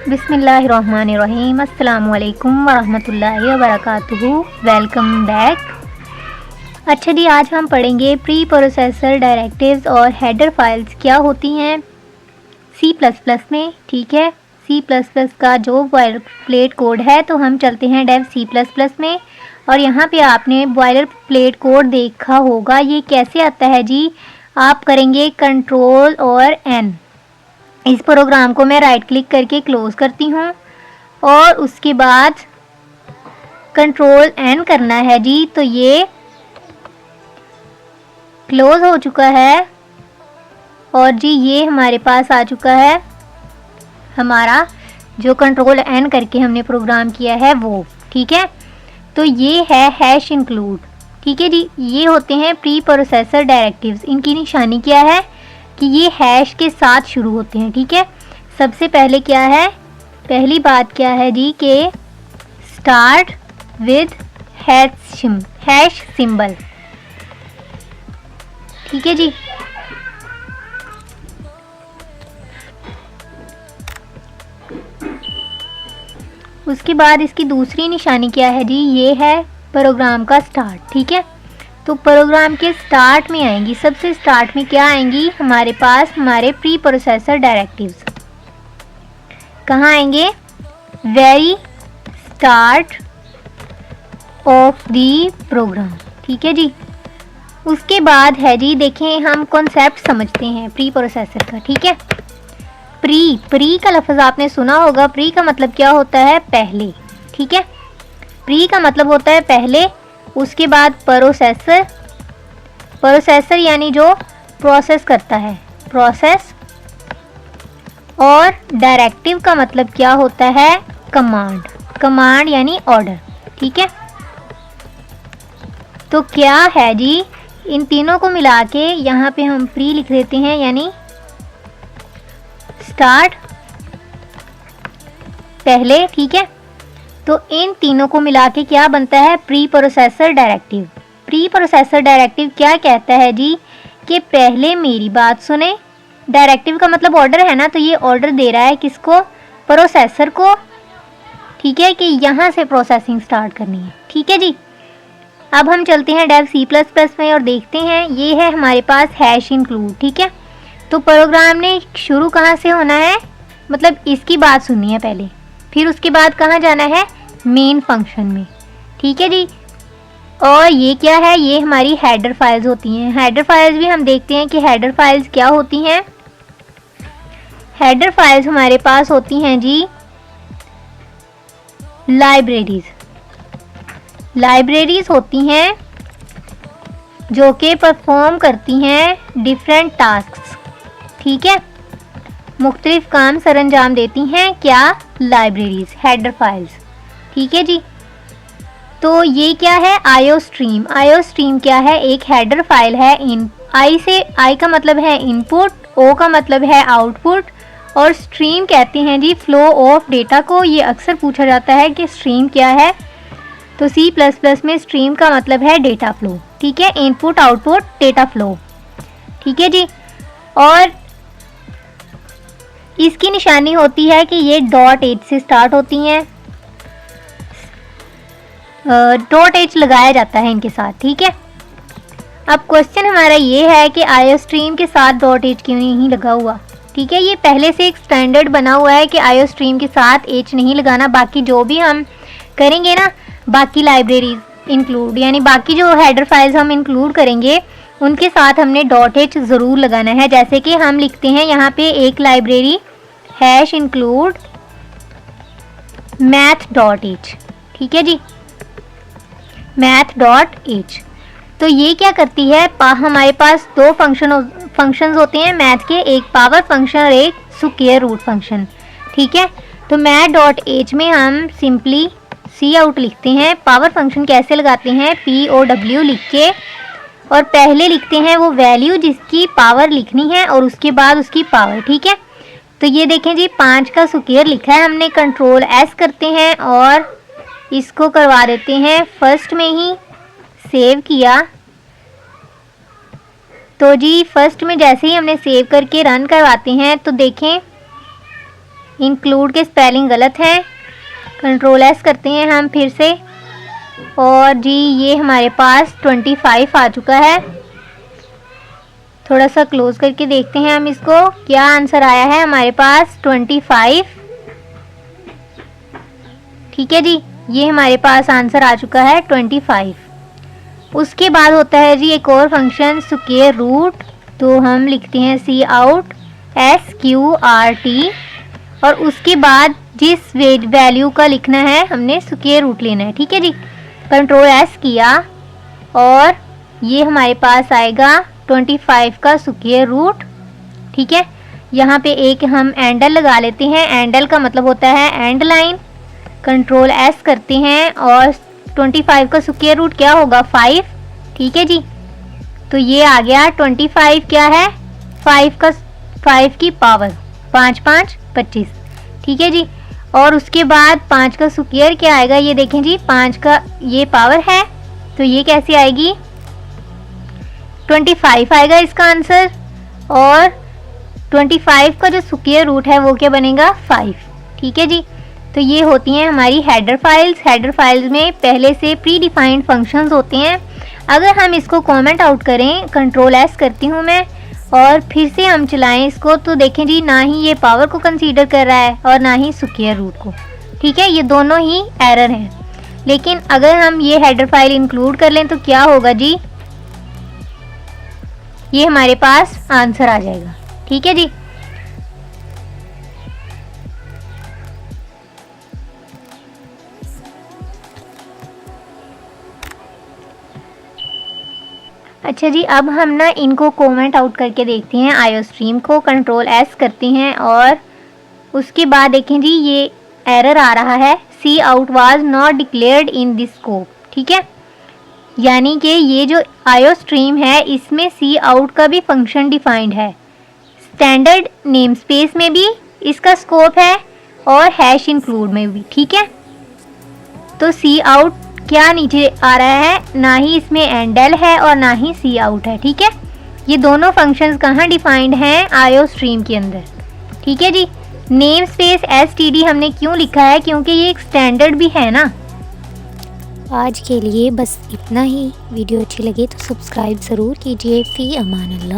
बिस्मिल्लाहिर्रहमानिर्रहीम। अस्सलामु अलैकुम वरहमतुल्लाहि वबरकातुहू। Welcome back. अच्छा जी, आज हम पढ़ेंगे प्री प्रोसेसर डायरेक्टिव्स और हेडर फाइल्स क्या होती हैं सी प्लस प्लस में। ठीक है, सी प्लस प्लस का जो बॉयलर प्लेट कोड है, तो हम चलते हैं डेव सी प्लस प्लस में। और यहाँ पे आपने बॉयलर प्लेट कोड देखा होगा। ये कैसे आता है जी? आप करेंगे कंट्रोल और एन। इस प्रोग्राम को मैं राइट क्लिक करके क्लोज करती हूँ और उसके बाद कंट्रोल एन करना है जी। तो ये क्लोज हो चुका है और जी ये हमारे पास आ चुका है हमारा जो कंट्रोल एन करके हमने प्रोग्राम किया है वो। ठीक है, तो ये है हैश इंक्लूड। ठीक है जी, ये होते हैं प्री प्रोसेसर डायरेक्टिव्स। इनकी निशानी क्या है कि ये हैश के साथ शुरू होते हैं। ठीक है, सबसे पहले क्या है, पहली बात क्या है जी कि स्टार्ट विद हैश सिंबल। ठीक है जी, उसके बाद इसकी दूसरी निशानी क्या है जी? ये है प्रोग्राम का स्टार्ट। ठीक है, तो प्रोग्राम के स्टार्ट में आएंगी, सबसे स्टार्ट में क्या आएंगी हमारे पास? हमारे प्री प्रोसेसर डायरेक्टिव्स। कहाँ आएंगे? Very start of the program. ठीक है जी, उसके बाद है जी, देखें हम कॉन्सेप्ट समझते हैं प्री प्रोसेसर का। ठीक है, प्री का लफ्ज़ आपने सुना होगा। प्री का मतलब क्या होता है? पहले। ठीक है, प्री का मतलब होता है पहले। उसके बाद प्रोसेसर यानी जो प्रोसेस करता है, प्रोसेस। और डायरेक्टिव का मतलब क्या होता है? कमांड यानी ऑर्डर। ठीक है, तो क्या है जी, इन तीनों को मिला के यहाँ पे हम प्री लिख देते हैं, यानी स्टार्ट पहले। ठीक है, तो इन तीनों को मिला के क्या बनता है? Pre processor directive. Pre processor directive क्या कहता है जी कि पहले मेरी बात सुने। डायरेक्टिव का मतलब ऑर्डर है ना, तो ये ऑर्डर दे रहा है किसको? प्रोसेसर को। ठीक है, कि यहाँ से प्रोसेसिंग स्टार्ट करनी है। ठीक है जी, अब हम चलते हैं डेव सी प्लस प्लस में और देखते हैं। ये है हमारे पास हैश इंक्लूड। ठीक है, तो प्रोग्राम ने शुरू कहाँ से होना है? मतलब इसकी बात सुननी है पहले, फिर उसके बाद कहाँ जाना है? मेन फंक्शन में। ठीक है जी, और ये क्या है? ये हमारी हेडर फाइल्स होती हैं। हेडर फाइल्स भी हम देखते हैं कि हेडर फाइल्स क्या होती हैं। हेडर फाइल्स हमारे पास होती हैं जी लाइब्रेरीज होती हैं जो कि परफॉर्म करती हैं डिफरेंट टास्क्स। ठीक है, मुख्तलिफ काम सरअंजाम देती हैं क्या? Libraries, header files. ठीक है जी, तो ये क्या है? आईओ स्ट्रीम क्या है? एक हेडर फाइल है। आई का मतलब है इनपुट, ओ का मतलब है आउटपुट, और स्ट्रीम कहते हैं जी फ्लो ऑफ डेटा को। ये अक्सर पूछा जाता है कि स्ट्रीम क्या है, तो सी प्लस प्लस में स्ट्रीम का मतलब है डेटा फ्लो। ठीक है, इनपुट आउटपुट डेटा फ्लो। ठीक है जी, और इसकी निशानी होती है कि ये .h से स्टार्ट होती हैं। .h लगाया जाता है इनके साथ। ठीक है, अब क्वेश्चन हमारा ये है कि आईओ स्ट्रीम के साथ .h क्यों नहीं लगा हुआ? ठीक है, ये पहले से एक स्टैंडर्ड बना हुआ है कि आईओ स्ट्रीम के साथ h नहीं लगाना। बाकी जो भी हम करेंगे ना, बाकी लाइब्रेरीज इंक्लूड, यानी बाकी जो हेडर फाइल्स हम इंक्लूड करेंगे उनके साथ हमने .h ज़रूर लगाना है। जैसे कि हम लिखते हैं यहाँ पे एक लाइब्रेरी हैश इंक्लूड math.h। ठीक है जी, math.h। तो ये क्या करती है? हमारे पास दो फंक्शंस होते हैं मैथ के, एक पावर फंक्शन और एक स्क्वायर रूट फंक्शन। ठीक है, तो math.h में हम सिंपली सी आउट लिखते हैं। पावर फंक्शन कैसे लगाते हैं? POW लिख के, और पहले लिखते हैं वो वैल्यू जिसकी पावर लिखनी है और उसके बाद उसकी पावर। ठीक है, तो ये देखें जी 5 का स्क्वायर लिखा है हमने। कंट्रोल S करते हैं और इसको करवा देते हैं फर्स्ट में ही। सेव किया तो जी फर्स्ट में जैसे ही हमने सेव करके रन करवाते हैं तो देखें इंक्लूड के स्पेलिंग गलत है। कंट्रोल एस करते हैं हम फिर से, और जी ये हमारे पास 25 आ चुका है। थोड़ा सा क्लोज करके देखते हैं हम इसको, क्या आंसर आया है हमारे पास 25। ठीक है जी, ये हमारे पास आंसर आ चुका है 25। उसके बाद होता है जी एक और फंक्शन स्क्वायर रूट, तो हम लिखते हैं सी आउट SQRT, और उसके बाद जिस वैल्यू का लिखना है हमने स्क्वायर रूट लेना है। ठीक है जी, कंट्रोल एस किया और ये हमारे पास आएगा 25 का स्क्वायर रूट। ठीक है, यहाँ पे एक हम एंडल लगा लेते हैं, एंडल का मतलब होता है एंड लाइन। कंट्रोल एस करते हैं और 25 का स्क्वायर रूट क्या होगा 5। ठीक है जी, तो ये आ गया 25 क्या है 5 की पावर, 5 5 25। ठीक है जी, और उसके बाद 5 का स्क्वायर क्या आएगा, ये देखें जी 5 का ये पावर है, तो ये कैसे आएगी 25 आएगा इसका आंसर, और 25 का जो स्क्वायर रूट है वो क्या बनेगा 5। ठीक है जी, तो ये होती हैं हमारी हेडर फाइल्स। हेडर फाइल्स में पहले से प्री डिफाइंड फंक्शंस होते हैं। अगर हम इसको कमेंट आउट करें, कंट्रोल एस करती हूँ मैं और फिर से हम चलाएं इसको, तो देखें जी ना ही ये पावर को कंसीडर कर रहा है और ना ही स्क्वायर रूट को। ठीक है, ये दोनों ही एरर हैं। लेकिन अगर हम ये हेडर फाइल इंक्लूड कर लें तो क्या होगा जी, ये हमारे पास आंसर आ जाएगा। ठीक है जी, अच्छा जी, अब हम ना इनको कमेंट आउट करके देखते हैं आईओ स्ट्रीम को। कंट्रोल एस करते हैं और उसके बाद देखें जी ये एरर आ रहा है, cout was not declared in this scope. ठीक है, यानी कि ये जो आईओ स्ट्रीम है इसमें सी आउट का भी फंक्शन डिफाइंड है, स्टैंडर्ड नेम स्पेस में भी इसका स्कोप है और हैश इंक्लूड में भी। ठीक है, तो सी आउट क्या नीचे आ रहा है, ना ही इसमें एंडल है और ना ही सी आउट है। ठीक है, ये दोनों फंक्शंस कहाँ डिफाइंड हैं आईओ स्ट्रीम के अंदर। ठीक है जी, नेम स्पेस STD हमने क्यों लिखा है, क्योंकि ये एक स्टैंडर्ड भी है ना। आज के लिए बस इतना ही। वीडियो अच्छी लगे तो सब्सक्राइब ज़रूर कीजिए। फ़ी अमान अल्लाह।